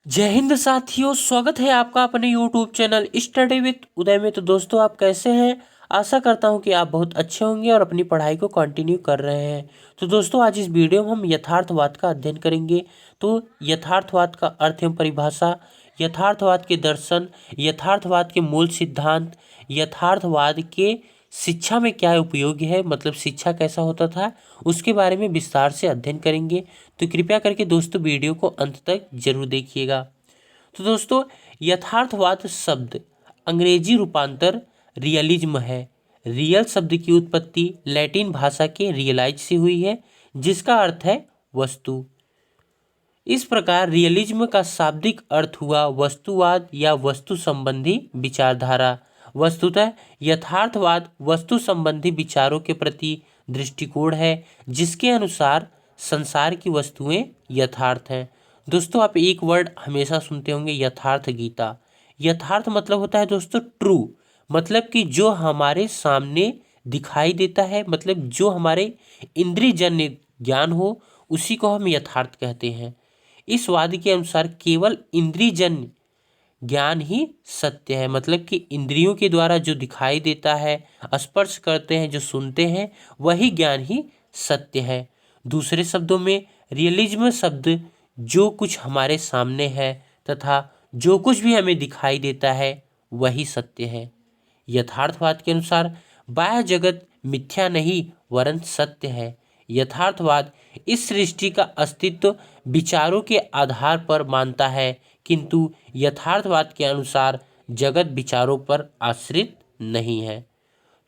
जय हिंद साथियों, स्वागत है आपका अपने यूट्यूब चैनल स्टडी विथ उदय में। तो दोस्तों, आप कैसे हैं? आशा करता हूं कि आप बहुत अच्छे होंगे और अपनी पढ़ाई को कंटिन्यू कर रहे हैं। तो दोस्तों, आज इस वीडियो में हम यथार्थवाद का अध्ययन करेंगे। तो यथार्थवाद का अर्थ एवं परिभाषा, यथार्थवाद के दर्शन, यथार्थवाद के मूल सिद्धांत, यथार्थवाद के शिक्षा में क्या उपयोगी है, मतलब शिक्षा कैसा होता था, उसके बारे में विस्तार से अध्ययन करेंगे। तो कृपया करके दोस्तों वीडियो को अंत तक जरूर देखिएगा। तो दोस्तों, यथार्थवाद शब्द अंग्रेजी रूपांतर रियलिज्म है। रियल शब्द की उत्पत्ति लैटिन भाषा के रियलाइज से हुई है, जिसका अर्थ है वस्तु। इस प्रकार रियलिज्म का शाब्दिक अर्थ हुआ वस्तुवाद या वस्तु संबंधी विचारधारा। वस्तुतः यथार्थवाद वस्तु संबंधी विचारों के प्रति दृष्टिकोण है, जिसके अनुसार संसार की वस्तुएं यथार्थ हैं। दोस्तों, आप एक वर्ड हमेशा सुनते होंगे, यथार्थ गीता। यथार्थ मतलब होता है दोस्तों ट्रू, मतलब कि जो हमारे सामने दिखाई देता है, मतलब जो हमारे इंद्रियजन्य ज्ञान हो, उसी को हम यथार्थ कहते हैं। इस वाद के अनुसार केवल इंद्रियजन्य ज्ञान ही सत्य है, मतलब कि इंद्रियों के द्वारा जो दिखाई देता है, स्पर्श करते हैं, जो सुनते हैं, वही ज्ञान ही सत्य है। दूसरे शब्दों में रियलिज्म शब्द जो कुछ हमारे सामने है तथा जो कुछ भी हमें दिखाई देता है वही सत्य है। यथार्थवाद के अनुसार बाह्य जगत मिथ्या नहीं वरन सत्य है। यथार्थवाद इस सृष्टि का अस्तित्व विचारों के आधार पर मानता है, किंतु यथार्थवाद के अनुसार जगत विचारों पर आश्रित नहीं है।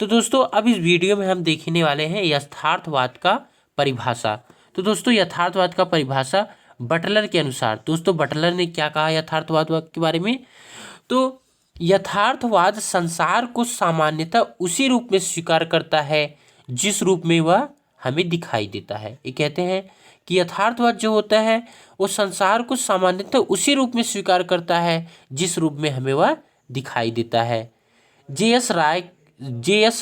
तो दोस्तों, अब इस वीडियो में हम देखने वाले हैं यथार्थवाद का परिभाषा। तो दोस्तों, यथार्थवाद का परिभाषा बटलर के अनुसार, दोस्तों बटलर ने क्या कहा यथार्थवाद के बारे में? तो यथार्थवाद संसार को सामान्यतः उसी रूप में स्वीकार करता है जिस रूप में वह हमें दिखाई देता है। ये कहते हैं कि यथार्थवाद जो होता है वो संसार को सामान्यतः उसी रूप में स्वीकार करता है जिस रूप में हमें वह दिखाई देता है। जे एस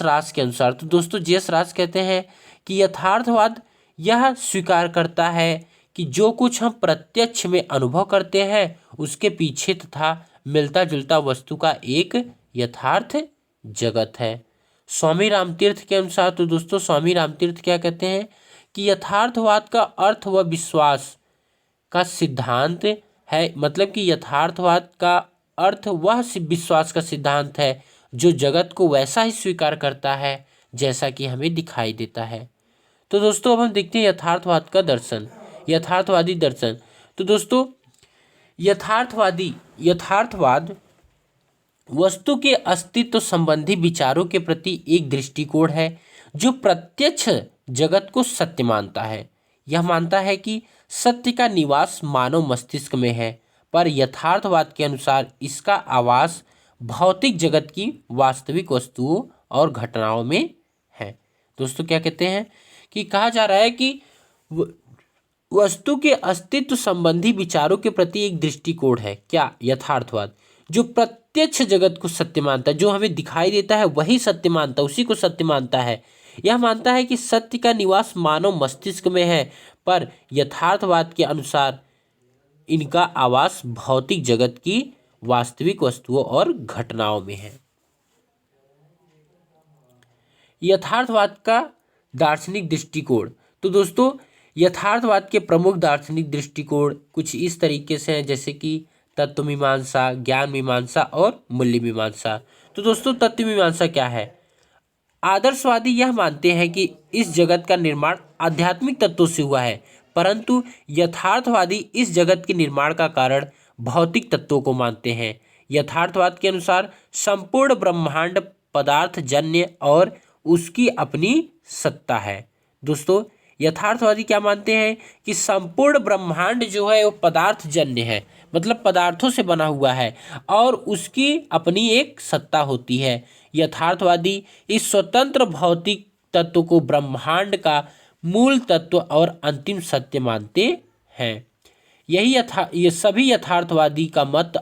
रास के अनुसार, तो दोस्तों जे.एस. रास कहते हैं कि यथार्थवाद यह स्वीकार करता है कि जो कुछ हम प्रत्यक्ष में अनुभव करते हैं उसके पीछे तथा मिलता जुलता वस्तु का एक यथार्थ जगत है। स्वामी रामतीर्थ के अनुसार, तो दोस्तों स्वामी रामतीर्थ क्या कहते हैं कि यथार्थवाद का अर्थ व विश्वास का सिद्धांत है, मतलब कि यथार्थवाद का अर्थ वह विश्वास का सिद्धांत है जो जगत को वैसा ही स्वीकार करता है जैसा कि हमें दिखाई देता है। तो दोस्तों, अब हम देखते हैं यथार्थवाद का दर्शन, यथार्थवादी दर्शन। तो दोस्तों, यथार्थवाद वस्तु के अस्तित्व संबंधी विचारों के प्रति एक दृष्टिकोण है जो प्रत्यक्ष जगत को सत्य मानता है। यह मानता है कि सत्य का निवास मानव मस्तिष्क में है, पर यथार्थवाद के अनुसार इसका आवास भौतिक जगत की वास्तविक वस्तुओं और घटनाओं में है। दोस्तों, क्या कहते हैं कि कहा जा रहा है कि वस्तु के अस्तित्व संबंधी विचारों के प्रति एक दृष्टिकोण है, क्या? यथार्थवाद, जो प्रत्यक्ष जगत को सत्य मानता है, जो हमें दिखाई देता है वही सत्य मानता है, उसी को सत्य मानता है। यह मानता है कि सत्य का निवास मानव मस्तिष्क में है, पर यथार्थवाद के अनुसार इनका आवास भौतिक जगत की वास्तविक वस्तुओं और घटनाओं में है। यथार्थवाद का दार्शनिक दृष्टिकोण, तो दोस्तों यथार्थवाद के प्रमुख दार्शनिक दृष्टिकोण कुछ इस तरीके से हैं, जैसे कि तत्व मीमांसा, ज्ञान मीमांसा और मूल्य मीमांसा। तो दोस्तों, तत्व मीमांसा क्या है? आदर्शवादी यह मानते हैं कि इस जगत का निर्माण आध्यात्मिक तत्वों से हुआ है, परंतु यथार्थवादी इस जगत के निर्माण का कारण भौतिक तत्वों को मानते हैं। यथार्थवाद के अनुसार संपूर्ण ब्रह्मांड पदार्थजन्य और उसकी अपनी सत्ता है। दोस्तों, यथार्थवादी क्या मानते हैं कि संपूर्ण ब्रह्मांड जो है वो पदार्थजन्य है, मतलब पदार्थों से बना हुआ है और उसकी अपनी एक सत्ता होती है। यथार्थवादी इस स्वतंत्र भौतिक तत्व को ब्रह्मांड का मूल तत्व और अंतिम सत्य मानते हैं। ये सभी यथार्थवादी का मत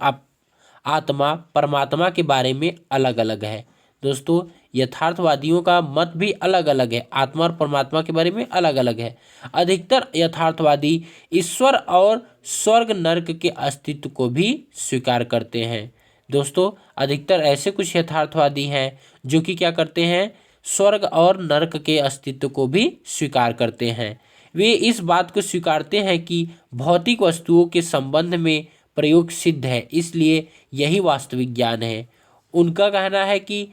आत्मा परमात्मा के बारे में अलग अलग है। दोस्तों, यथार्थवादियों का मत भी अलग अलग है, आत्मा और परमात्मा के बारे में अलग अलग है। अधिकतर यथार्थवादी ईश्वर और स्वर्ग नरक के अस्तित्व को भी स्वीकार करते हैं। दोस्तों, अधिकतर ऐसे कुछ यथार्थवादी हैं जो कि क्या करते हैं, स्वर्ग और नरक के अस्तित्व को भी स्वीकार करते हैं। वे इस बात को स्वीकारते हैं कि भौतिक वस्तुओं के संबंध में प्रयोग सिद्ध है, इसलिए यही वास्तविक ज्ञान है। उनका कहना है कि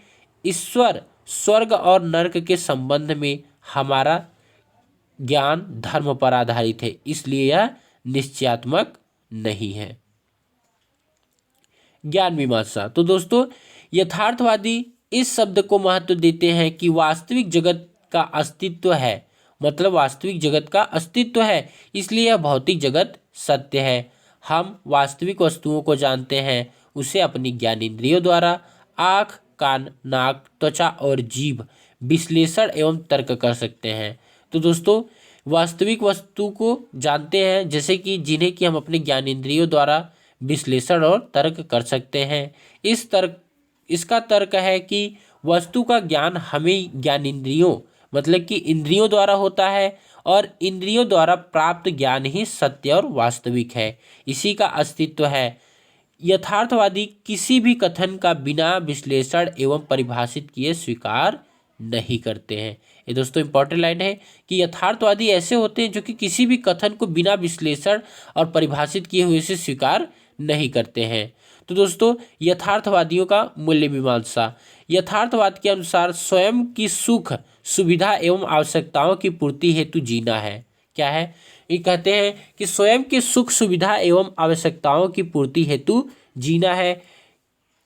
ईश्वर, स्वर्ग और नरक के संबंध में हमारा ज्ञान धर्म पर आधारित है, इसलिए यह निश्चयात्मक नहीं है। ज्ञान मीमांसा। तो दोस्तों, यथार्थवादी इस शब्द को महत्व देते हैं कि वास्तविक जगत का अस्तित्व है, मतलब वास्तविक जगत का अस्तित्व है, इसलिए यह भौतिक जगत सत्य है। हम वास्तविक वस्तुओं को जानते हैं, उसे अपनी ज्ञानेंद्रियों द्वारा आँख, कान, नाक, त्वचा और जीभ विश्लेषण एवं तर्क कर सकते हैं। तो दोस्तों, वास्तविक वस्तु को जानते हैं, जैसे कि जिन्हें कि हम अपने ज्ञानेंद्रियों द्वारा विश्लेषण और तर्क कर सकते हैं। इसका तर्क है कि वस्तु का ज्ञान हमें ज्ञानेंद्रियों, मतलब कि इंद्रियों द्वारा होता है, और इंद्रियों द्वारा प्राप्त ज्ञान ही सत्य और वास्तविक है, इसी का अस्तित्व है। यथार्थवादी किसी भी कथन का बिना विश्लेषण एवं परिभाषित किए स्वीकार नहीं करते हैं। ये दोस्तों इंपॉर्टेंट लाइन है कि यथार्थवादी ऐसे होते हैं जो कि किसी भी कथन को बिना विश्लेषण और परिभाषित किए हुए से स्वीकार नहीं करते हैं। तो दोस्तों, यथार्थवादियों का मूल्य मीमांसा। यथार्थवाद के अनुसार स्वयं की सुख, सुविधा एवं आवश्यकताओं की पूर्ति हेतु जीना है। क्या है? ये कहते हैं कि स्वयं की सुख, सुविधा एवं आवश्यकताओं की पूर्ति हेतु जीना है,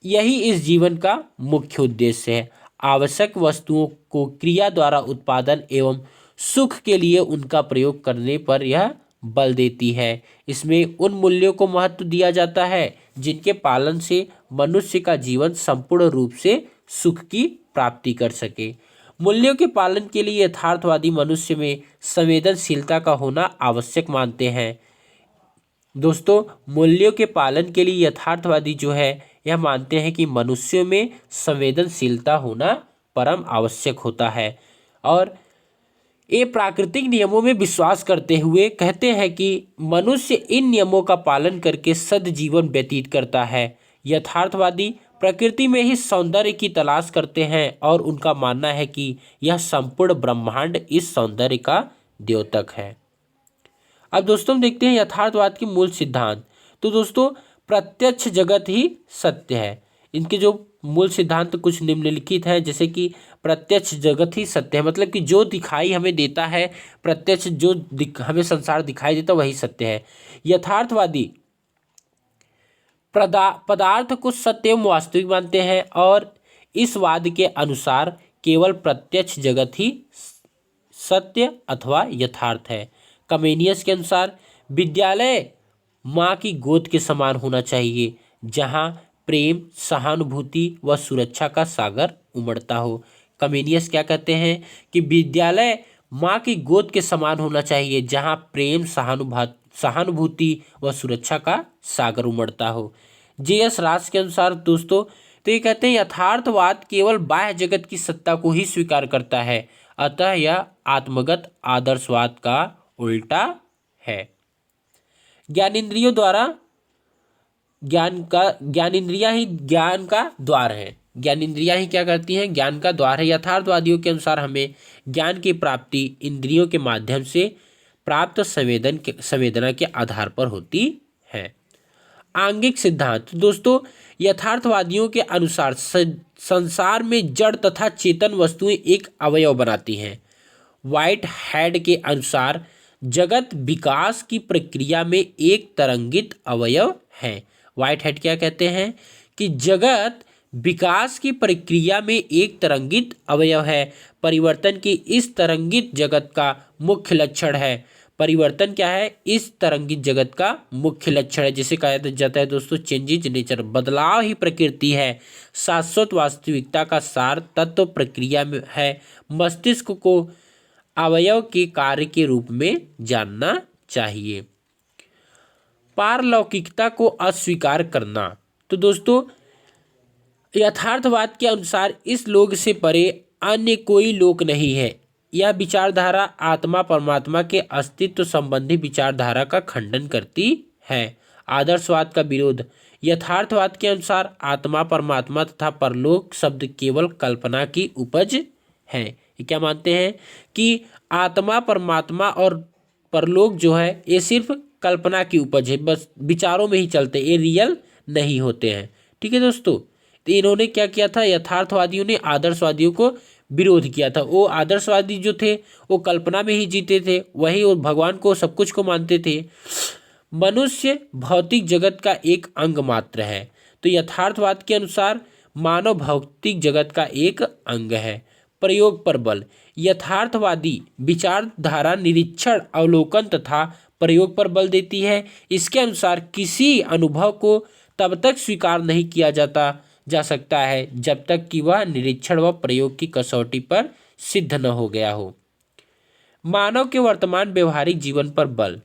यही इस जीवन का मुख्य उद्देश्य है। आवश्यक वस्तुओं को क्रिया द्वारा उत्पादन एवं सुख के लिए उनका प्रयोग करने पर यह बल देती है। इसमें उन मूल्यों को महत्व दिया जाता है जिनके पालन से मनुष्य का जीवन संपूर्ण रूप से सुख की प्राप्ति कर सके। मूल्यों के पालन के लिए यथार्थवादी मनुष्य में संवेदनशीलता का होना आवश्यक मानते हैं। दोस्तों, मूल्यों के पालन के लिए यथार्थवादी जो है यह मानते हैं कि मनुष्यों में संवेदनशीलता होना परम आवश्यक होता है, और ये प्राकृतिक नियमों में विश्वास करते हुए कहते हैं कि मनुष्य इन नियमों का पालन करके सद्जीवन व्यतीत करता है। यथार्थवादी प्रकृति में ही सौंदर्य की तलाश करते हैं और उनका मानना है कि यह संपूर्ण ब्रह्मांड इस सौंदर्य का द्योतक है। अब दोस्तों हम देखते हैं यथार्थवाद के मूल सिद्धांत। तो दोस्तों, प्रत्यक्ष जगत ही सत्य है। इनके जो मूल सिद्धांत कुछ निम्नलिखित हैं, जैसे कि प्रत्यक्ष जगत ही सत्य है, मतलब कि जो दिखाई हमें देता है, प्रत्यक्ष जो हमें संसार दिखाई देता वही सत्य है। यथार्थवादी पदार्थ को सत्य एवं वास्तविक मानते हैं और इस वाद के अनुसार केवल प्रत्यक्ष जगत ही सत्य अथवा यथार्थ है। कमेनियस के अनुसार विद्यालय माँ की गोद के समान होना चाहिए, जहाँ प्रेम, सहानुभूति व सुरक्षा का सागर उमड़ता हो। कमेनियस क्या कहते हैं कि विद्यालय माँ की गोद के समान होना चाहिए, जहाँ प्रेम, सहानुभूति व सुरक्षा का सागर उमड़ता हो। जे.एस. रास के अनुसार दोस्तों, तो ये कहते हैं यथार्थवाद केवल बाह्य जगत की सत्ता को ही स्वीकार करता है, अतः यह आत्मगत आदर्शवाद का उल्टा है। ज्ञानेंद्रियों द्वारा ज्ञानेंद्रियां ही ज्ञान का द्वार है। ज्ञानेंद्रियां ही क्या करती हैं? ज्ञान का द्वार है। यथार्थवादियों के अनुसार हमें ज्ञान की प्राप्ति इंद्रियों के माध्यम से प्राप्त संवेदना के आधार पर होती है। आंगिक सिद्धांत। दोस्तों, यथार्थवादियों के अनुसार संसार में जड़ तथा चेतन वस्तुएं एक अवयव बनाती हैं। व्हाइट हेड के अनुसार जगत विकास की प्रक्रिया में एक तरंगित अवयव है। व्हाइट हेड क्या कहते हैं कि जगत विकास की प्रक्रिया में एक तरंगित अवयव है। परिवर्तन की इस तरंगित जगत का मुख्य लक्षण है। परिवर्तन क्या है? इस तरंगित जगत का मुख्य लक्षण है, जिसे कहा जाता है दोस्तों चेंजेज नेचर, बदलाव ही प्रकृति है। शाश्वत वास्तविकता का सार तत्व प्रक्रिया में है। मस्तिष्क को अवयव के कार्य के रूप में जानना चाहिए। पारलौकिकता को अस्वीकार करना। तो दोस्तों, यथार्थवाद के अनुसार इस लोक से परे अन्य कोई लोक नहीं है। यह विचारधारा आत्मा परमात्मा के अस्तित्व संबंधी विचारधारा का खंडन करती है। आदर्शवाद का विरोध। यथार्थवाद के अनुसार आत्मा, परमात्मा तथा परलोक शब्द केवल कल्पना की उपज है। ये क्या मानते हैं कि आत्मा, परमात्मा और परलोक जो है ये सिर्फ कल्पना की उपज है, बस विचारों में ही चलते, ये रियल नहीं होते हैं। ठीक है दोस्तों, तो इन्होंने क्या किया था, यथार्थवादियों ने आदर्शवादियों को विरोध किया था। वो आदर्शवादी जो थे वो कल्पना में ही जीते थे, वही वो भगवान को, सब कुछ को मानते थे। मनुष्य भौतिक जगत का एक अंग मात्र है। तो यथार्थवाद के अनुसार मानव भौतिक जगत का एक अंग है। प्रयोग पर बल। यथार्थवादी विचारधारा निरीक्षण, अवलोकन तथा प्रयोग पर बल देती है। इसके अनुसार किसी अनुभव को तब तक स्वीकार नहीं किया जा सकता है जब तक कि वह निरीक्षण व प्रयोग की कसौटी पर सिद्ध न हो गया हो। मानव के वर्तमान व्यवहारिक जीवन पर बल।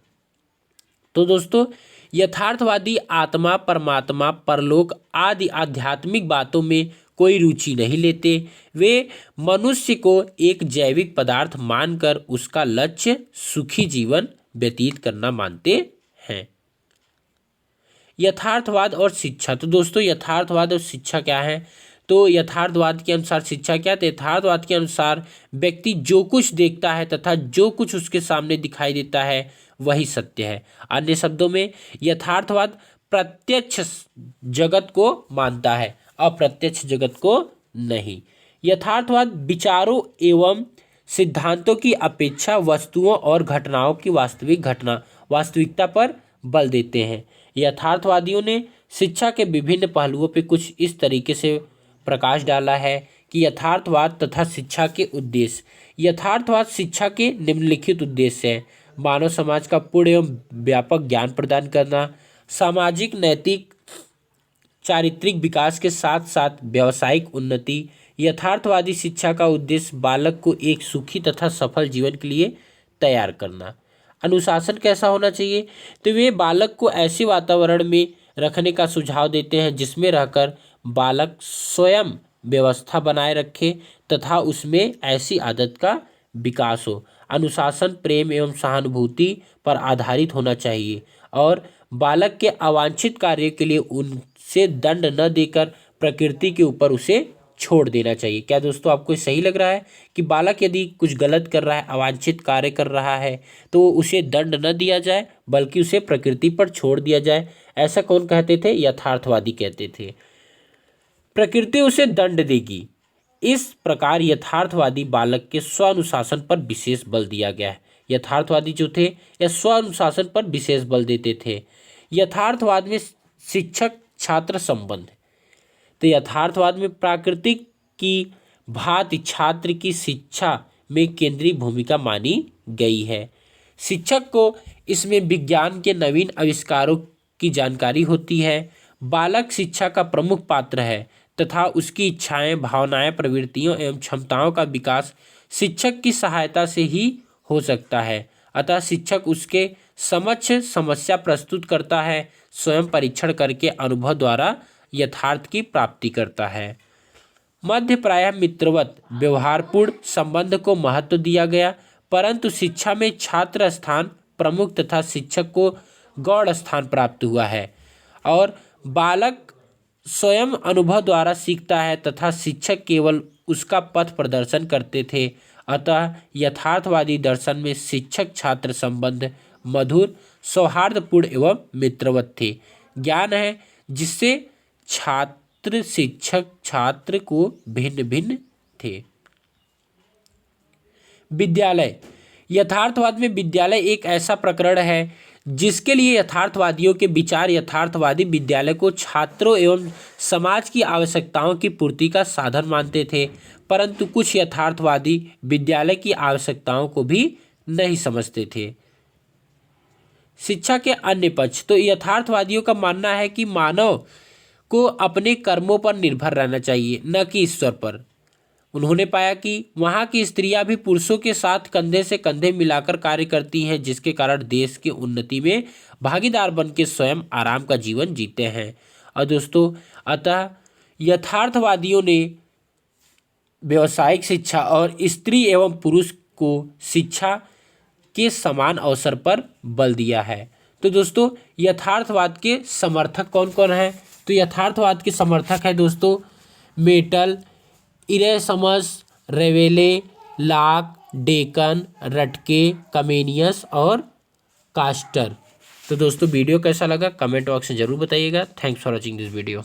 तो दोस्तों, यथार्थवादी आत्मा, परमात्मा, परलोक आदि आध्यात्मिक बातों में कोई रुचि नहीं लेते। वे मनुष्य को एक जैविक पदार्थ मानकर उसका लक्ष्य सुखी जीवन व्यतीत करना मानते हैं। यथार्थवाद और शिक्षा। तो दोस्तों, यथार्थवाद और शिक्षा क्या है? तो यथार्थवाद के अनुसार शिक्षा क्या? तो यथार्थवाद के अनुसार व्यक्ति जो कुछ देखता है तथा जो कुछ उसके सामने दिखाई देता है वही सत्य है। अन्य शब्दों में यथार्थवाद प्रत्यक्ष जगत को मानता है, अप्रत्यक्ष जगत को नहीं। यथार्थवाद विचारों एवं सिद्धांतों की अपेक्षा वस्तुओं और घटनाओं की वास्तविकता पर बल देते हैं। यथार्थवादियों ने शिक्षा के विभिन्न पहलुओं पर कुछ इस तरीके से प्रकाश डाला है कि यथार्थवाद तथा शिक्षा के उद्देश्य। यथार्थवाद शिक्षा के निम्नलिखित उद्देश्य हैं: मानव समाज का पूर्ण एवं व्यापक ज्ञान प्रदान करना, सामाजिक, नैतिक, चारित्रिक विकास के साथ साथ व्यावसायिक उन्नति। यथार्थवादी शिक्षा का उद्देश्य बालक को एक सुखी तथा सफल जीवन के लिए तैयार करना। अनुशासन कैसा होना चाहिए? तो वे बालक को ऐसे वातावरण में रखने का सुझाव देते हैं जिसमें रहकर बालक स्वयं व्यवस्था बनाए रखे तथा उसमें ऐसी आदत का विकास हो। अनुशासन प्रेम एवं सहानुभूति पर आधारित होना चाहिए और बालक के अवांछित कार्य के लिए उनसे दंड न देकर प्रकृति के ऊपर उसे छोड़ देना चाहिए। क्या दोस्तों, आपको सही लग रहा है कि बालक यदि कुछ गलत कर रहा है, अवांछित कार्य कर रहा है, तो उसे दंड न दिया जाए बल्कि उसे प्रकृति पर छोड़ दिया जाए? ऐसा कौन कहते थे? यथार्थवादी कहते थे। प्रकृति उसे दंड देगी। इस प्रकार यथार्थवादी बालक के स्वानुशासन पर विशेष बल दिया गया है। यथार्थवादी जो थे यह स्वानुशासन पर विशेष बल देते थे। यथार्थवाद में शिक्षक छात्र संबंध। तो यथार्थवाद में प्राकृतिक की भांति छात्र की शिक्षा में केंद्रीय भूमिका मानी गई है। शिक्षक को इसमें विज्ञान के नवीन आविष्कारों की जानकारी होती है। बालक शिक्षा का प्रमुख पात्र है तथा उसकी इच्छाएं, भावनाएं, प्रवृत्तियों एवं क्षमताओं का विकास शिक्षक की सहायता से ही हो सकता है। अतः शिक्षक उसके समक्ष समस्या प्रस्तुत करता है, स्वयं परीक्षण करके अनुभव द्वारा यथार्थ की प्राप्ति करता है। मध्य प्रायः मित्रवत व्यवहारपूर्ण संबंध को महत्व दिया गया, परंतु शिक्षा में छात्र स्थान प्रमुख तथा शिक्षक को गौण स्थान प्राप्त हुआ है और बालक स्वयं अनुभव द्वारा सीखता है तथा शिक्षक केवल उसका पथ प्रदर्शन करते थे। अतः यथार्थवादी दर्शन में शिक्षक छात्र संबंध मधुर, सौहार्दपूर्ण एवं मित्रवत थे। ज्ञान है जिससे छात्र शिक्षक छात्र को भिन्न भिन्न थे। विद्यालय। यथार्थवाद में विद्यालय एक ऐसा प्रकरण है जिसके लिए यथार्थवादियों के विचार यथार्थवादी विद्यालय को छात्रों एवं समाज की आवश्यकताओं की पूर्ति का साधन मानते थे, परंतु कुछ यथार्थवादी विद्यालय की आवश्यकताओं को भी नहीं समझते थे। शिक्षा के अन्य पक्ष। तो यथार्थवादियों का मानना है कि मानव को अपने कर्मों पर निर्भर रहना चाहिए, न कि ईश्वर पर। उन्होंने पाया कि वहाँ की स्त्रियां भी पुरुषों के साथ कंधे से कंधे मिलाकर कार्य करती हैं, जिसके कारण देश की उन्नति में भागीदार बन के स्वयं आराम का जीवन जीते हैं। और दोस्तों, अतः यथार्थवादियों ने व्यावसायिक शिक्षा और स्त्री एवं पुरुष को शिक्षा के समान अवसर पर बल दिया है। तो दोस्तों यथार्थवाद के समर्थक कौन कौन है? तो यथार्थवाद के समर्थक है दोस्तों मेटल, इरेसमस, रेवेले, लाक, डेकन, रटके, कमेनियस और कास्टर। तो दोस्तों वीडियो कैसा लगा कमेंट बॉक्स में जरूर बताइएगा। Thanks for watching this video.